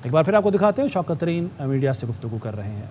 ایک بار پھر آپ کو دکھاتے ہیں شوکت ترین میڈیا سے گفتگو کر رہے ہیں.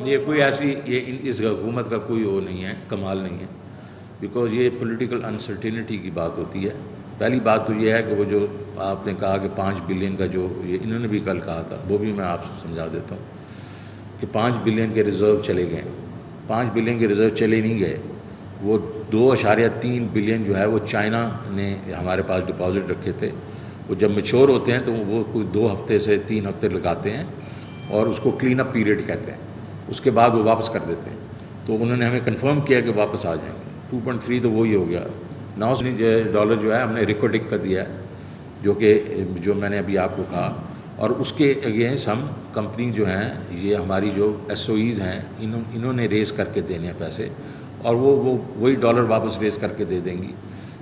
یہ کوئی ایسی اس حکومت کا کوئی وہ نہیں ہے، کمال نہیں ہے، بیکاز یہ پولیٹیکل انسرٹینٹی کی بات ہوتی ہے. پہلی بات تو یہ ہے کہ وہ جو آپ نے کہا کہ 5 بلین کا جو یہ انہوں نے بھی کل کہا تھا، وہ بھی میں آپ سے سمجھا دیتا ہوں کہ 5 بلین کے ریزرو چلے گئے. 5 بلین کے ریزرو چلے نہیں گئے، وہ 2.3 بلین جو ہے وہ چائنا نے ہمارے پاس ڈپازٹ رکھے تھے. وہ جب میچور ہوتے ہیں تو وہ کوئی 2 ہفتے سے 3 ہفتے لگاتے ہیں اور اس کو کلین اپ پیریڈ کہتے ہیں. اس کے بعد وہ واپس کر دیتے ہیں. تو انہوں نے ہمیں کنفرم کیا کہ واپس آ جائیں گے. 2.3 تو وہی ہو گیا. $9 جو ہے ہم نے ریکوڈک کا دیا ہے، جو میں نے ابھی آپ کو کہا، اور اس کے اگینسٹ ہم کمپنی جو ہیں یہ ہماری جو ایس او ایز ہیں انہوں نے ریز کر کے دینے ہیں پیسے، اور وہی ڈالر واپس ریز کر کے دے دیں گی.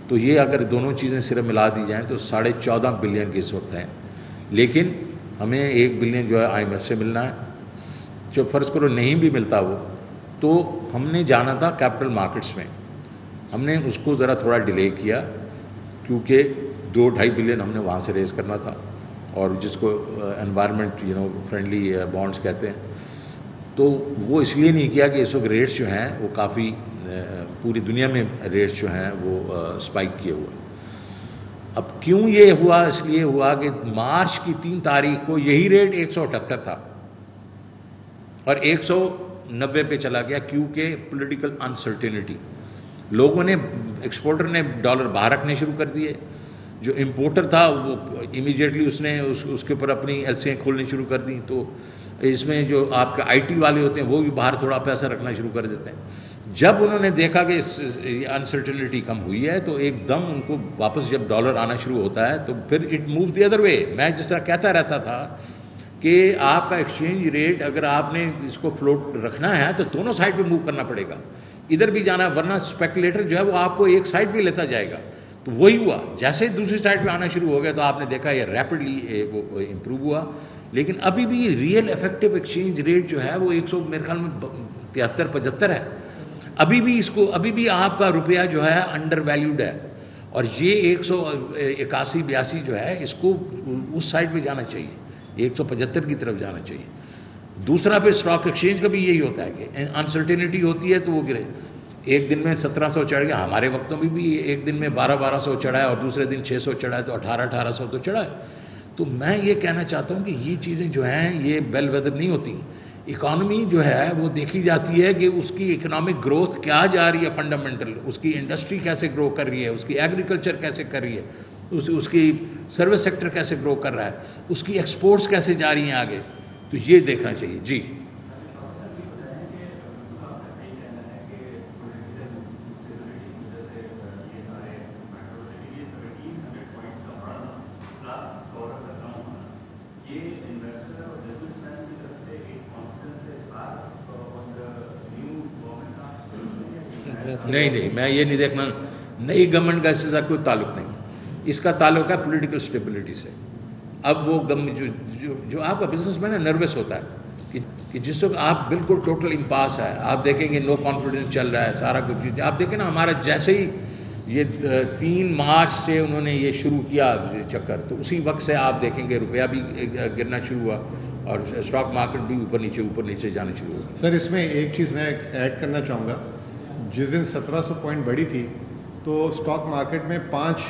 تو یہ اگر دونوں چیزیں صرف ملا دی جائیں تو 14.5 بلین کے اس وقت ہیں. لیکن ہمیں 1 بلین جو ہے آئی ایم ایف سے ملنا ہے. جو فرض کرو نہیں بھی ملتا وہ، تو ہم نے جانا تھا کیپٹل مارکیٹس میں. ہم نے اس کو ذرا تھوڑا ڈیلے کیا کیونکہ 2-2.5 بلین ہم نے وہاں سے ریز کرنا تھا، اور جس کو انوائرمنٹ فرینڈلی بانڈز کہتے ہیں. تو وہ اس لیے نہیں کیا کہ اس وقت ریٹس جو ہیں وہ کافی پوری دنیا میں ریٹس جو ہیں وہ اسپائک کیے ہوئے. اب کیوں یہ ہوا؟ اس لیے ہوا کہ مارچ کی 3 تاریخ کو یہی ریٹ 178 تھا اور 190 پہ چلا گیا کیونکہ پولیٹیکل انسرٹینٹی. لوگوں نے ایکسپورٹر نے ڈالر باہر رکھنے شروع کر دیے. جو امپورٹر تھا وہ امیجیٹلی اس نے اس کے اوپر اپنی ایل سی کھولنی شروع کر دیں. تو اس میں جو آپ کے آئی ٹی والے ہوتے ہیں وہ بھی باہر تھوڑا پیسہ رکھنا شروع کر دیتے ہیں. جب انہوں نے دیکھا کہ انسرٹینٹی کم ہوئی ہے تو ایک دم ان کو واپس جب ڈالر آنا شروع ہوتا ہے تو پھر it move the other way. میں جس طرح کہتا رہتا تھا کہ آپ کا ایکسچینج ریٹ اگر آپ نے اس کو فلوٹ رکھنا ہے تو دونوں سائڈ پہ موو کرنا پڑے گا، ادھر بھی جانا، ورنہ اسپیکولیٹر جو ہے وہ آپ کو ایک سائڈ پہ لیتا جائے گا. تو وہی ہوا. جیسے دوسری سائڈ پہ آنا شروع ہو گیا تو آپ نے دیکھا یہ ریپڈلی وہ امپروو ہوا. لیکن ابھی بھی ریئل افیکٹو ایکسچینج ریٹ جو ہے وہ 100 میرے خیال میں 73-75 ہے. ابھی بھی آپ کا روپیہ جو ہے انڈر ویلیوڈ ہے، اور یہ 181-82 جو ہے اس کو اس سائڈ پہ جانا چاہیے، 175 کی طرف جانا چاہیے. دوسرا پہ اسٹاک ایکسچینج کا بھی یہی ہوتا ہے کہ انسرٹینٹی ہوتی ہے تو وہ گرے. ایک دن میں 1700 چڑھ گیا. ہمارے وقتوں میں بھی ایک دن میں 1200 چڑھا ہے اور دوسرے دن 600 چڑھا ہے، تو 1800 تو چڑھا ہے. تو میں یہ کہنا چاہتا ہوں کہ یہ چیزیں جو ہیں یہ بیل ویدر نہیں ہوتی. اکانومی جو ہے وہ دیکھی جاتی ہے کہ اس کی اکنامک گروتھ کیا جا رہی ہے، فنڈامنٹل اس کی انڈسٹری کیسے گرو کر رہی ہے، اس کی ایگریکلچر کیسے کر رہی ہے، اس کی سروس سیکٹر کیسے گرو کر رہا ہے، اس کی ایکسپورٹس کیسے جا رہی ہیں آگے. تو یہ دیکھنا چاہیے. جی نہیں میں یہ نہیں دیکھنا. نئی گورنمنٹ کا اس سے کوئی تعلق نہیں. اس کا تعلق ہے پولیٹیکل اسٹیبلٹی سے. اب وہ جو آپ کا بزنس مین ہے نروس ہوتا ہے کہ جس وقت آپ بالکل ٹوٹل امپاس ہے، آپ دیکھیں گے نو کانفیڈنس چل رہا ہے سارا کچھ. آپ دیکھیں نا ہمارا جیسے ہی یہ 3 مارچ سے انہوں نے یہ شروع کیا چکر، تو اسی وقت سے آپ دیکھیں گے روپیہ بھی گرنا شروع ہوا اور اسٹاک مارکیٹ بھی اوپر نیچے جانا شروع ہوا. سر اس میں ایک چیز میں ایڈ کرنا چاہوں گا. جس دن 1700 پوائنٹ بڑھی تھی تو اسٹاک مارکیٹ میں 5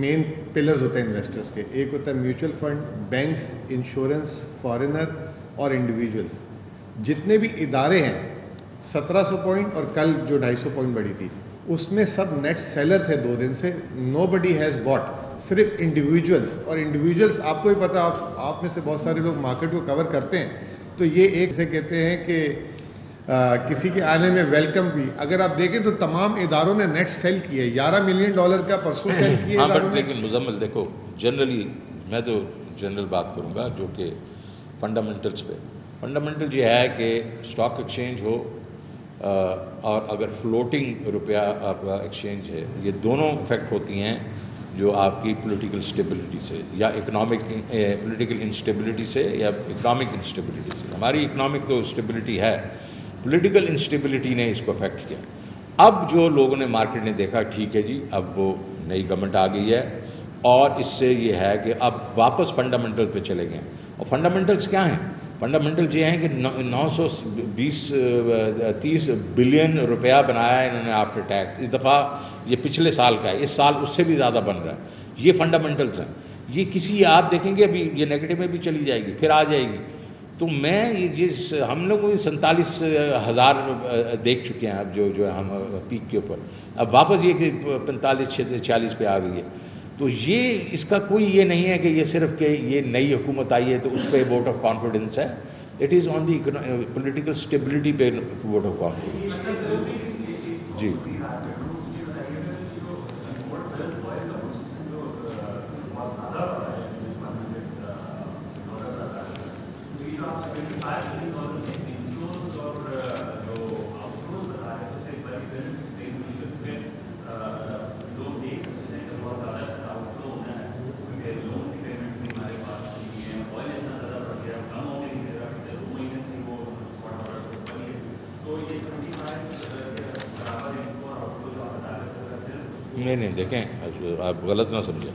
مین پلرز ہوتے ہیں انویسٹرز کے. ایک ہوتا ہے mutual fund, banks, insurance, foreigner اور انڈیویجولس. جتنے بھی ادارے ہیں 1700 پوائنٹ اور کل جو 250 پوائنٹ بڑھی تھی اس میں سب نیٹ سیلر تھے 2 دن سے. نو بڈی ہیز باٹ، صرف انڈیویجولس. اور انڈیویجولس آپ کو ہی پتہ، آپ میں سے بہت سارے لوگ مارکیٹ کو کور کرتے ہیں، تو یہ ایک سے کہتے ہیں کہ کسی کے آنے میں ویلکم بھی. اگر آپ دیکھیں تو تمام اداروں نے نیٹ سیل کیے. $11 ملین کا پرسوں سیل کیے اداروں نے. لیکن مزمل دیکھو، جنرلی میں تو جنرل بات کروں گا جو کہ فنڈامنٹلز پہ. فنڈامنٹل یہ ہے کہ اسٹاک ایکسچینج ہو اور اگر فلوٹنگ روپیہ آپ کا ایکسچینج ہے, یہ دونوں افیکٹ ہوتی ہیں جو آپ کی پولیٹیکل اسٹیبلٹی سے یا پولیٹیکل انسٹیبلٹی سے یا اکنامک انسٹیبلٹی سے. ہماری اکنامک تو اسٹیبلٹی ہے, پولیٹیکل انسٹیبلٹی نے اس کو افیکٹ کیا. اب جو لوگوں نے مارکیٹ نے دیکھا ٹھیک ہے جی اب وہ نئی گورنمنٹ آ گئی ہے اور اس سے یہ ہے کہ اب واپس فنڈامنٹل پہ چلے گئے. اور فنڈامنٹلز کیا ہیں؟ فنڈامنٹل یہ ہیں کہ 930 بلین روپیہ بنایا ہے انہوں نے آفٹر ٹیکس. اس دفعہ یہ پچھلے سال کا ہے, اس سال اس سے بھی زیادہ بن رہا ہے. یہ فنڈامنٹلز ہیں. یہ کسی آپ دیکھیں گے ابھی یہ نیگیٹو میں بھی چلی جائے گی, پھر آ جائے گی. تو میں یہ ہم لوگ 47,000 دیکھ چکے ہیں اب جو ہم پیک کے اوپر, اب واپس یہ کہ 45-46 پہ آ گئی ہے. تو یہ اس کا کوئی یہ نہیں ہے کہ یہ صرف کہ یہ نئی حکومت آئی ہے تو اس پہ ووٹ آف کانفیڈنس ہے. It is on the political stability پہ ووٹ آف کانفیڈنس. جی نہیں دیکھیں آپ غلط نہ سمجھیں.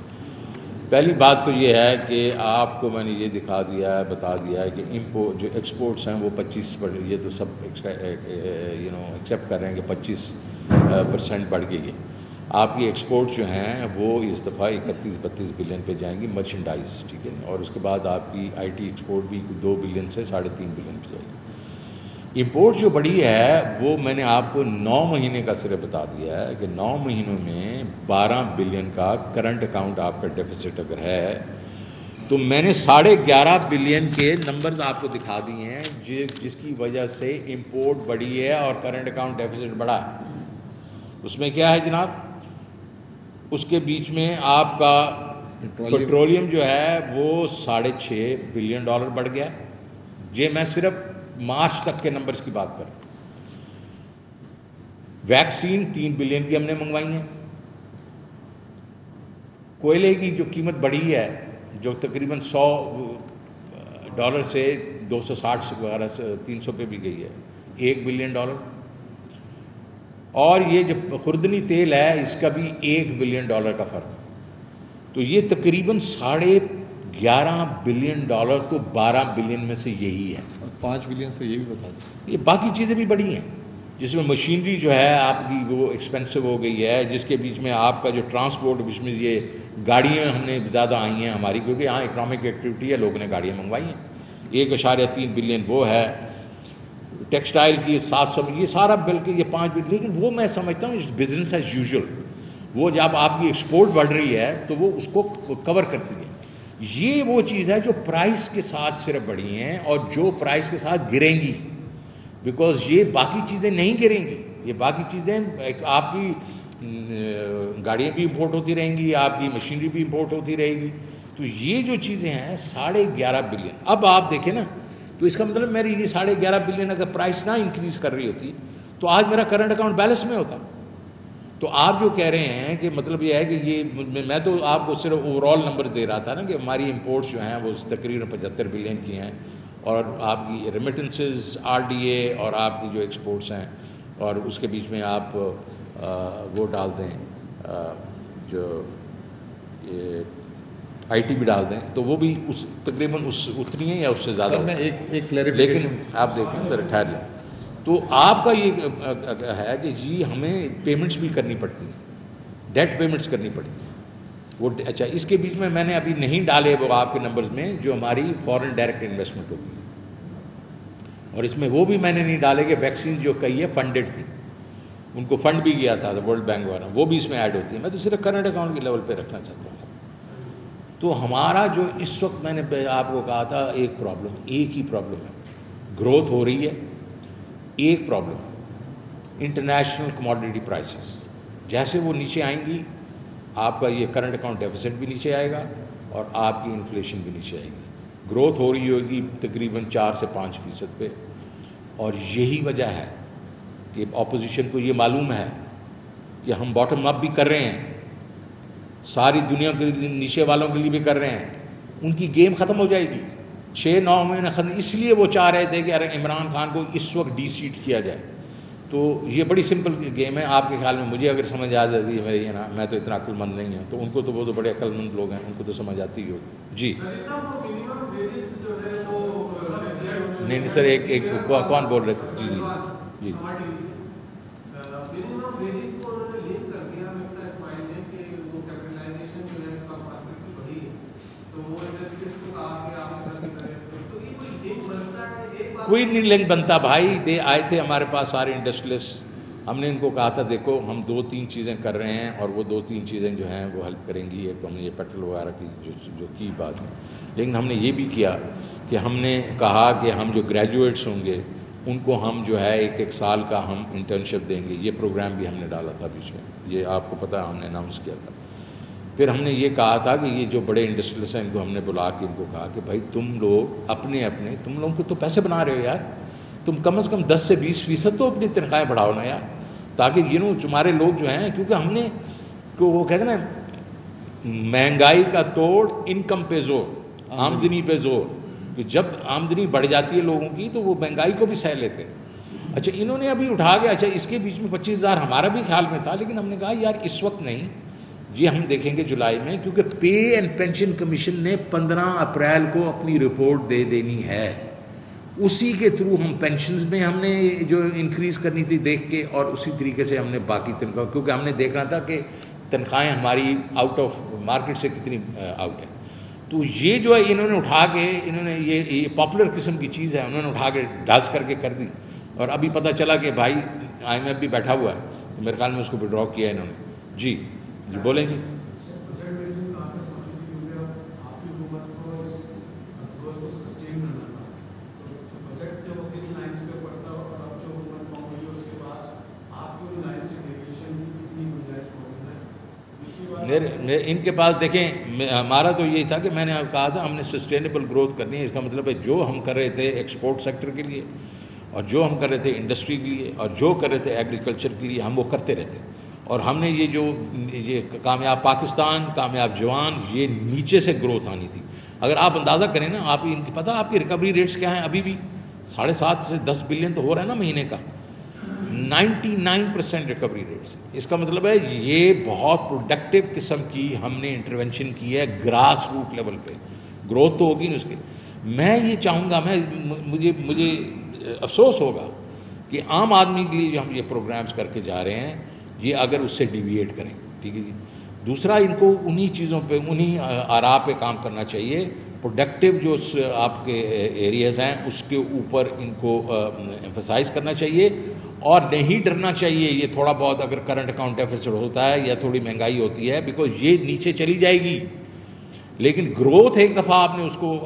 پہلی بات تو یہ ہے کہ آپ کو میں نے یہ دکھا دیا ہے, بتا دیا ہے کہ جو ایکسپورٹس ہیں وہ 25%, یہ تو سب ایکسیپٹ کر رہے ہیں کہ 25% بڑھ گئی ہے. آپ کی ایکسپورٹ جو ہیں وہ اس دفعہ 31-32 بلین پہ جائیں گی مرچنڈائز, ٹھیک ہے. اور اس کے بعد آپ کی آئی ٹی ایکسپورٹ بھی 2 بلین سے 3.5 بلین پہ جائے گی. امپورٹ جو بڑی ہے وہ میں نے آپ کو 9 مہینے کا صرف بتا دیا ہے کہ 9 مہینوں میں 12 بلین کا کرنٹ اکاؤنٹ آپ کا ڈیفیسٹ اگر ہے تو میں نے 11.5 بلین کے نمبرز آپ کو دکھا دیے ہیں جس کی وجہ سے امپورٹ بڑی ہے اور کرنٹ اکاؤنٹ ڈیفیسٹ بڑا ہے. اس میں کیا ہے جناب, اس کے بیچ میں آپ کا پیٹرولیم جو ہے وہ $6.5 بلین بڑھ گیا. یہ میں صرف مارچ تک کے نمبرز کی بات کریں. ویکسین 3 بلین کی ہم نے منگوائی ہیں. کوئلے کی جو قیمت بڑھی ہے جو تقریباً $100 سے 260 وغیرہ سے 300 پہ بھی گئی ہے, $1 بلین. اور یہ جو خوردنی تیل ہے اس کا بھی $1 بلین کا فرق. تو یہ تقریباً 11.5 بلین تو 12 بلین میں سے یہی ہے. 5 بلین سے یہ بھی بتا دیں. یہ باقی چیزیں بھی بڑی ہیں جس میں مشینری جو ہے آپ کی وہ ایکسپینسو ہو گئی ہے, جس کے بیچ میں آپ کا جو ٹرانسپورٹ جس میں یہ گاڑیاں ہم نے زیادہ آئی ہیں ہماری, کیونکہ یہاں اکنامک ایکٹیویٹی ہے, لوگوں نے گاڑیاں منگوائی ہیں. 1.3 بلین وہ ہے. ٹیکسٹائل کی 700, یہ سارا بلکہ یہ 5 بلین. لیکن وہ میں سمجھتا ہوں بزنس ایز یوزول, وہ جب آپ کی ایکسپورٹ بڑھ رہی ہے تو وہ اس کو کور کرتی ہے. یہ وہ چیز ہے جو پرائس کے ساتھ صرف بڑھی ہیں اور جو پرائس کے ساتھ گریں گی, بیکاز یہ باقی چیزیں نہیں گریں گی. یہ باقی چیزیں آپ کی گاڑیاں بھی امپورٹ ہوتی رہیں گی, آپ کی مشینری بھی امپورٹ ہوتی رہے گی. تو یہ جو چیزیں ہیں 11.5 بلین. اب آپ دیکھیں نا, تو اس کا مطلب میری یہ 11.5 بلین اگر پرائس نہ انکریز کر رہی ہوتی تو آج میرا کرنٹ اکاؤنٹ بیلنس میں ہوتا. تو آپ جو کہہ رہے ہیں کہ مطلب یہ ہے کہ یہ میں تو آپ کو صرف اوور آل نمبر دے رہا تھا نا کہ ہماری امپورٹس جو ہیں وہ تقریباً 75 بلین کی ہیں, اور آپ کی ریمیٹنسز, RDA اور آپ کی جو ایکسپورٹس ہیں, اور اس کے بیچ میں آپ وہ ڈال دیں جو IT بھی ڈال دیں تو وہ بھی تقریباً اتنی ہے یا اس سے زیادہ. میں ایک لیکن آپ دیکھیں ذرا ٹھہر جائیں. تو آپ کا یہ ہے کہ جی ہمیں پیمنٹس بھی کرنی پڑتی ہیں, ڈیٹ پیمنٹس کرنی پڑتی ہیں وہ. اچھا, اس کے بیچ میں نے ابھی نہیں ڈالے وہ آپ کے نمبرز میں جو ہماری فورن ڈائریکٹ انویسٹمنٹ ہوتی ہے, اور اس میں وہ بھی میں نے نہیں ڈالے کہ ویکسین جو کہی ہے فنڈڈ تھی, ان کو فنڈ بھی گیا تھا ورلڈ بینک والا, وہ بھی اس میں ایڈ ہوتی ہے. میں تو صرف کرنٹ اکاؤنٹ کے لیول پہ رکھنا چاہتا ہوں. تو ہمارا جو اس وقت میں نے آپ کو کہا تھا ایک ہی پرابلم ہے, گروتھ ہو رہی ہے. ایک پرابلم انٹرنیشنل کموڈٹی پرائسز, جیسے وہ نیچے آئیں گی آپ کا یہ کرنٹ اکاؤنٹ ڈیفیسٹ بھی نیچے آئے گا اور آپ کی انفلیشن بھی نیچے آئے گی. گروتھ ہو رہی ہوگی تقریباً 4 سے 5% پہ، اور یہی وجہ ہے کہ اپوزیشن کو یہ معلوم ہے کہ ہم باٹم اپ بھی کر رہے ہیں، ساری دنیا کے نیچے والوں کے لیے بھی کر رہے ہیں، ان کی گیم ختم ہو جائے گی 6-9 مہینے ختم. اس لیے وہ چاہ رہے تھے کہ عمران خان کو اس وقت ڈی سیٹ کیا جائے. تو یہ بڑی سمپل گیم ہے. آپ کے خیال میں مجھے اگر سمجھ آ جاتی ہے میری نا، میں تو اتنا عقل مند نہیں ہوں، تو ان کو تو وہ تو بڑے عقل مند لوگ ہیں، ان کو تو سمجھ آتی ہی ہوگی. جی نہیں سر، ایک کون بول رہے تھے؟ جی جی جی کوئی نہیں لنک بنتا بھائی. آئے تھے ہمارے پاس سارے انڈسٹریلسٹ، ہم نے ان کو کہا تھا دیکھو ہم 2-3 چیزیں کر رہے ہیں، اور وہ 2-3 چیزیں جو ہیں وہ ہیلپ کریں گی. ایک تو ہم نے یہ پیٹرول وغیرہ کی جو کی بات ہے، لیکن ہم نے یہ بھی کیا کہ ہم نے کہا کہ ہم جو گریجویٹس ہوں گے ان کو ہم جو ہے 1 سال کا ہم انٹرنشپ دیں گے. یہ پروگرام بھی ہم نے ڈالا تھا بیچ میں، یہ آپ کو پتہ ہے، ہم نے اناؤنس کیا تھا. پھر ہم نے یہ کہا تھا کہ یہ جو بڑے انڈسٹریلسٹ ہیں ان کو ہم نے بلا کے ان کو کہا کہ بھائی تم لوگ اپنے تم لوگوں کو تو پیسے بنا رہے ہو یار، تم کم از کم 10 سے 20% تو اپنی تنخواہیں بڑھاؤ نا یار، تاکہ تمہارے لوگ جو ہیں، کیونکہ ہم نے وہ کہتے ہیں نا مہنگائی کا توڑ انکم پہ زور، آمدنی پہ زور. کہ جب آمدنی بڑھ جاتی ہے لوگوں کی تو وہ مہنگائی کو بھی سہ لیتے. اچھا انہوں نے ابھی اٹھا کے، اچھا اس کے بیچ میں 25,000 ہمارا بھی خیال میں تھا، لیکن ہم نے کہا یار اس وقت نہیں، یہ ہم دیکھیں گے جولائی میں، کیونکہ پے اینڈ پینشن کمیشن نے 15 اپریل کو اپنی رپورٹ دے دینی ہے. اسی کے تھرو ہم پینشنز میں ہم نے جو انکریز کرنی تھی دیکھ کے، اور اسی طریقے سے ہم نے باقی تنخواہ، کیونکہ ہم نے دیکھنا تھا کہ تنخواہیں ہماری آؤٹ آف مارکیٹ سے کتنی آؤٹ ہے. تو یہ جو ہے انہوں نے اٹھا کے، انہوں نے یہ پاپولر قسم کی چیز ہے، انہوں نے اٹھا کے ڈاس کر کے کر دی. اور ابھی پتہ چلا کہ بھائی IMF بھی بیٹھا ہوا ہے، تو میرے خیال میں اس کو وڈرا کیا انہوں نے. جی بولیں جی. ان کے پاس دیکھیں، ہمارا تو یہی تھا کہ میں نے کہا تھا ہم نے سسٹینیبل گروتھ کرنی ہے. اس کا مطلب ہے جو ہم کر رہے تھے ایکسپورٹ سیکٹر کے لیے، اور جو ہم کر رہے تھے انڈسٹری کے لیے، اور جو کر رہے تھے ایگریکلچر کے لیے، ہم وہ کرتے رہتے. اور ہم نے یہ کامیاب پاکستان، کامیاب جوان، یہ نیچے سے گروتھ آنی تھی. اگر آپ اندازہ کریں نا، آپ ان کی پتہ آپ کی ریکوری ریٹس کیا ہیں ابھی بھی؟ 7.5 سے 10 بلین تو ہو رہا ہے نا مہینے کا، 99% ریکوری ریٹس. اس کا مطلب ہے یہ بہت پروڈکٹیو قسم کی ہم نے انٹرونشن کی ہے گراس روٹ لیول پہ. گروتھ تو ہوگی نا اس کی. میں یہ چاہوں گا، مجھے افسوس ہوگا کہ عام آدمی کے لیے جو ہم یہ پروگرامز کر کے جا رہے ہیں، یہ اگر اس سے ڈیویٹ کریں. ٹھیک ہے جی. دوسرا، ان کو انہی چیزوں پہ، انہی آراء پہ کام کرنا چاہیے. پروڈکٹیو جو آپ کے ایریاز ہیں اس کے اوپر ان کو ایمفسائز کرنا چاہیے، اور نہیں ڈرنا چاہیے. یہ تھوڑا بہت اگر کرنٹ اکاؤنٹ ڈیفیسٹ ہوتا ہے یا تھوڑی مہنگائی ہوتی ہے، بیکاز یہ نیچے چلی جائے گی، لیکن گروتھ ایک دفعہ آپ نے اس کو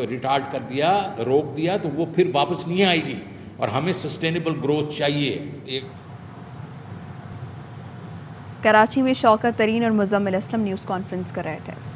ریٹارڈ کر دیا، روک دیا، تو وہ پھر واپس نہیں آئے گی. اور ہمیں سسٹینیبل گروتھ چاہیے. کراچی میں شوکت ترین اور مزمل اسلم نیوز کانفرنس کر رہے تھے.